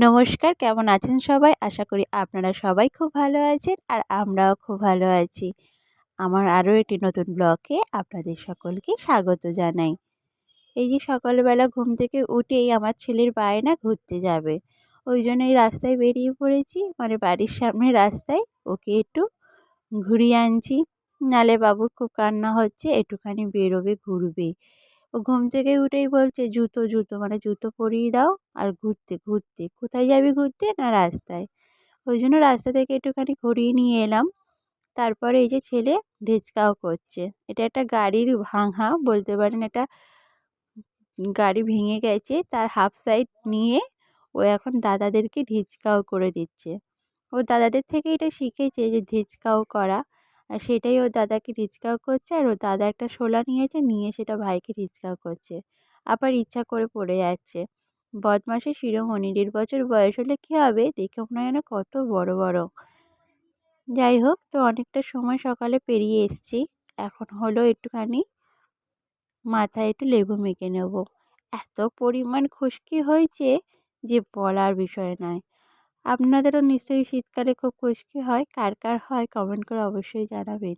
নমস্কার, কেমন আছেন সবাই? আশা করি আপনারা সবাই খুব ভালো আছেন আর আমরাও খুব ভালো আছি। আমার আরও একটি নতুন ব্লগে আপনাদের সকলকে স্বাগত জানাই। এই যে সকালবেলা ঘুম থেকে উঠেই আমার ছেলের বায়না ঘুরতে যাবে। ওই জন্যই রাস্তায় বেরিয়ে পড়েছি, মানে বাড়ির সামনের রাস্তায় ওকে একটু ঘুরিয়ে আনছি। নালে বাবুর খুব কান্না হচ্ছে, একটুখানি বেরোবে, ঘুরবে। ও ঘুম থেকে উঠেই বলছে জুতো জুতো, মানে জুতো পরিয়ে দাও আর ঘুরতে ঘুরতে। কোথায় যাবি ঘুরতে? না রাস্তায়। ওই জন্য রাস্তা থেকে একটুখানি ঘুরিয়ে নিয়ে এলাম। তারপরে এই যে ছেলে ঢেচকাও করছে। এটা একটা গাড়ির ভাঙা বলতে পারেন, এটা গাড়ি ভেঙে গেছে, তার হাফ সাইড নিয়ে ও এখন দাদাদেরকে ঢেচকাও করে দিচ্ছে। ওর দাদাদের থেকে এটা শিখেছে যে ঢেচকাও করা। আর সেটাই ওর দাদাকে ঢেচকাও করছে, আর ওর দাদা একটা শোলা নিয়েছে, নিয়ে সেটা ভাইকে ঢেচকাও করছে। আবার ইচ্ছা করে পড়ে যাচ্ছে। বদমাশের শিরোমণি। 1.5 বছর বয়স হলে কী হবে, দেখে মনে হয় না কত বড় বড়। যাই হোক, তো অনেকটা সময় সকালে পেরিয়ে এসছি। এখন হলো একটুখানি মাথায় একটু লেবু মেখে নেব। এত পরিমাণ খুশকি হয়েছে যে বলার বিষয় নয়। আপনাদেরও নিশ্চয়ই শীতকালে খুব খুশকি হয়। কার কার হয় কমেন্ট করে অবশ্যই জানাবেন।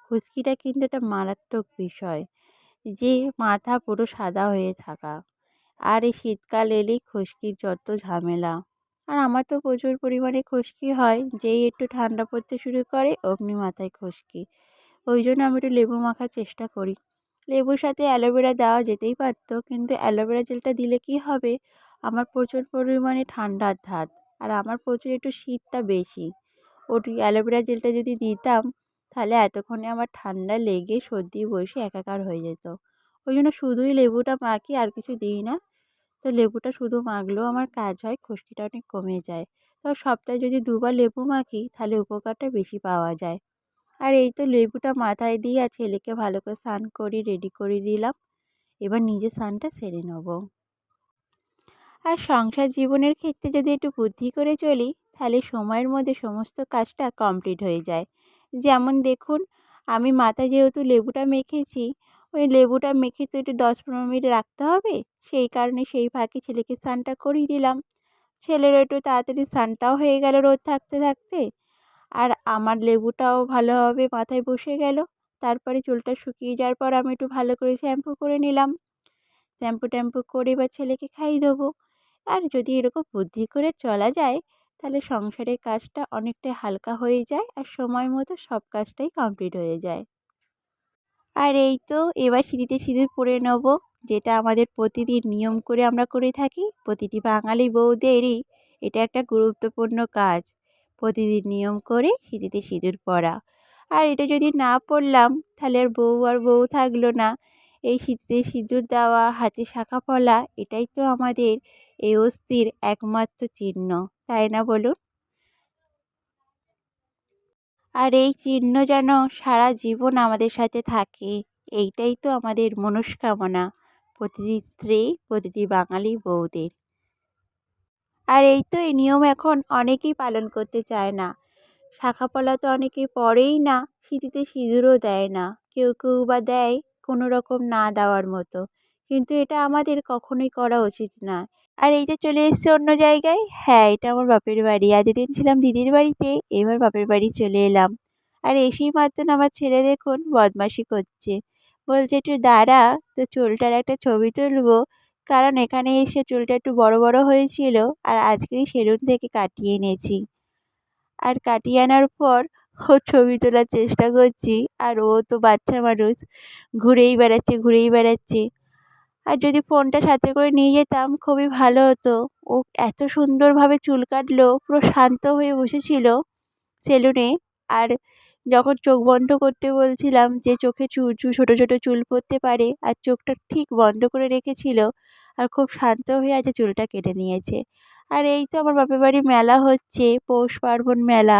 খুশকিটা কিন্তু একটা মারাত্মক বিষয়, যে মাথা পুরো সাদা হয়ে থাকা। আর এই শীতকাল এলেই খুশকির যত ঝামেলা। আর আমার তো প্রচুর পরিমাণে খুশকি হয়, যেই একটু ঠান্ডা পড়তে শুরু করে অমনি মাথায় খুশকি। ওই জন্য আমি একটু লেবু মাখার চেষ্টা করি। লেবুর সাথে অ্যালোভেরা দেওয়া যেতেই পারতো, কিন্তু অ্যালোভেরা জেলটা দিলে কি হবে, আমার প্রচুর পরিমাণে ঠান্ডার ধাত। আর আমার প্রচুর একটু শীতটা বেশি। ওটি অ্যালোভেরা জেলটা যদি দিতাম, তাহলে এতক্ষণে আমার ঠান্ডা লেগে সর্দি বসে একাকার হয়ে যেত। ওই জন্য শুধুই লেবুটা মাখি, আর কিছু দিই না। তো লেবুটা শুধু মাখলেও আমার কাজ হয়, খুশকিটা অনেক কমে যায়। তো সপ্তাহে যদি 2 বার লেবু মাখি, তাহলে উপকারটা বেশি পাওয়া যায়। আর এই তো লেবুটা মাথায় দিয়ে আর ছেলেকে ভালো করে স্নান করিয়ে রেডি করে দিলাম। এবার নিজে স্নানটা সেরে নেব। আর সংসার জীবনের ক্ষেত্রে যদি একটু বুদ্ধি করে চলি, তাহলে সময়ের মধ্যে সমস্ত কাজটা কমপ্লিট হয়ে যায়। যেমন দেখুন, আমি মাথায় যেহেতু লেবুটা মেখেছি, ওই লেবুটা মেখে তো একটু 10-15 মিনিট রাখতে হবে। সেই কারণে সেই ফাঁকে ছেলেকে স্নানটা করিয়ে দিলাম। ছেলেরও একটু তাড়াতাড়ি স্নানটাও হয়ে গেল রোদ থাকতে থাকতে। আর আমার লেবুটাও ভালোভাবে মাথায় বসে গেল। তারপরে চুলটা শুকিয়ে যাওয়ার পর আমি একটু ভালো করে শ্যাম্পু করে নিলাম। শ্যাম্পু করে এবার ছেলেকে খাইয়ে দেবো। আর যদি এরকম বুদ্ধি করে চলা যায়, তাহলে সংসারের কাজটা অনেকটাই হালকা হয়ে যায় আর সময় মতো সব কাজটাই কমপ্লিট হয়ে যায়। আর এই তো এবার সিঁথিতে সিঁদুর পরে নেব, যেটা আমাদের প্রতিদিন নিয়ম করে আমরা করে থাকি। প্রতিটি বাঙালি বউদেরই এটা একটা গুরুত্বপূর্ণ কাজ, প্রতিদিন নিয়ম করে সিঁথিতে সিঁদুর পরা। আর এটা যদি না পরলাম, তাহলে আর বউ থাকলো না। এই সিঁথিতে সিঁদুর দেওয়া, হাতে শাঁখা পলা, এটাই তো আমাদের এই অস্থির একমাত্র চিহ্ন, তাই না বলুন? আর এই চিহ্ন যেন সারা জীবন আমাদের সাথে থাকে, এইটাই তো আমাদের মনস্কামনা, প্রতিটি স্ত্রী, প্রতিটি বাঙালি বউদের। আর এই তো এই নিয়ম এখন অনেকেই পালন করতে চায় না। শাঁখাপলা তো অনেকেই পরেই না, সিঁথিতে সিঁদুরও দেয় না। কেউ কেউ বা দেয় কোনো রকম না দেওয়ার মতো। কিন্তু এটা আমাদের কখনোই করা উচিত না। আর এই যে চলে এসেছি অন্য জায়গায়। হ্যাঁ, এটা আমার বাপের বাড়ি। এতদিন ছিলাম দিদির বাড়িতে, এবার বাপের বাড়ি চলে এলাম। আর এসেই মাত্র আমার ছেলে দেখুন বদমাশি করছে। বলছে একটু দাঁড়া, তো চুলটার একটা ছবি তুলবো। কারণ এখানে এসে চুলটা একটু বড় বড় হয়েছিল, আর আজকেই সেলুন থেকে কাটিয়ে এনেছি। আর কাটিয়ে আনার পর ও ছবি তোলার চেষ্টা করছি। আর ও তো বাচ্চা মানুষ, ঘুরেই বেড়াচ্ছে। আর যদি ফোনটা সাথে করে নিয়ে যেতাম খুবই ভালো হতো। ও এত সুন্দরভাবে চুল কাটলো, পুরো শান্ত হয়ে বসেছিল সেলুনে। আর যখন চোখ বন্ধ করতে বলছিলাম, যে চোখে ছোটো ছোটো চুল পড়তে পারে, আর চোখটা ঠিক বন্ধ করে রেখেছিল। আর খুব শান্ত হয়ে আছে, চুলটা কেটে নিয়েছে। আর এই তো আমার বাপের বাড়ি মেলা হচ্ছে, পৌষ পার্বণ মেলা।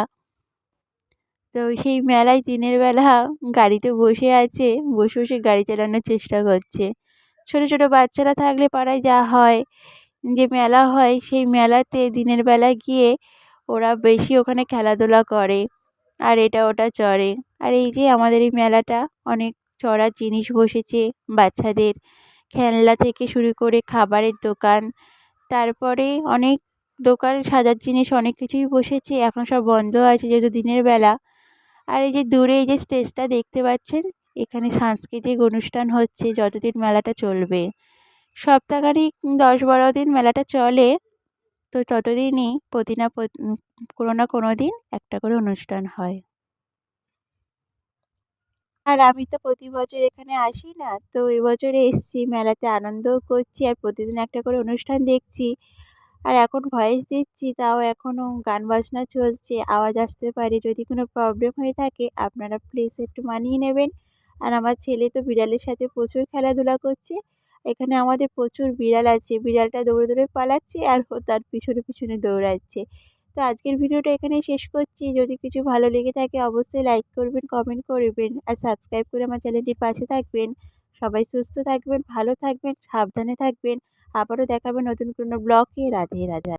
তো সেই মেলায় দিনের বেলা গাড়িতে বসে আছে, বসে বসে গাড়ি চালানোর চেষ্টা করছে। ছোটো ছোটো বাচ্চারা থাকলে পাড়ায় যা হয়, যে মেলা হয় সেই মেলাতে দিনের বেলা গিয়ে ওরা বেশি ওখানে খেলাধুলা করে, আর এটা ওটা চড়ে। আর এই যে আমাদের এই মেলাটা, অনেক চড়ার জিনিস বসেছে, বাচ্চাদের খেলনা থেকে শুরু করে খাবারের দোকান, তারপরে অনেক দোকান সাজার জিনিস অনেক কিছুই বসেছে, এখন সব বন্ধ আছে যেহেতু দিনের বেলা। আর এই যে দূরে এই যে স্টেজটা দেখতে পাচ্ছেন, এখানে সাংস্কৃতিক অনুষ্ঠান হচ্ছে যতদিন মেলাটা চলবে। সপ্তাহখানেক 10-12 দিন মেলাটা চলে। তো ততদিনই কোনো না কোনো দিন একটা করে অনুষ্ঠান হয়। আর আমি তো প্রতি বছর এখানে আসি না, তো এবছরে এসেছি, মেলাতে আনন্দও করছি আর প্রতিদিন একটা করে অনুষ্ঠান দেখছি। আর এখন ভয়েস দিচ্ছি, তাও এখনও গান বাজনা চলছে, আওয়াজ আসতে পারে। যদি কোনো প্রবলেম হয়ে থাকে আপনারা প্লিজ একটু মানিয়ে নেবেন। আর আমার ছেলে তো বিড়ালের সাথে প্রচুর খেলাধুলা করছে। এখানে আমাদের প্রচুর বিড়াল আছে, বিড়ালটা দৌড়ে দৌড়ে পালাচ্ছে আর ও তার পিছনে পিছনে দৌড়াচ্ছে। তো আজকের ভিডিওটা এখানেই শেষ করছি। যদি কিছু ভালো লেগে থাকে অবশ্যই লাইক করবেন, কমেন্ট করবেন আর সাবস্ক্রাইব করে আমার চ্যানেলটির পাশে থাকবেন। সবাই সুস্থ থাকবেন, ভালো থাকবেন, সাবধানে থাকবেন। আবারও দেখা হবে নতুন কোনো ব্লগে। রাধে রাধে।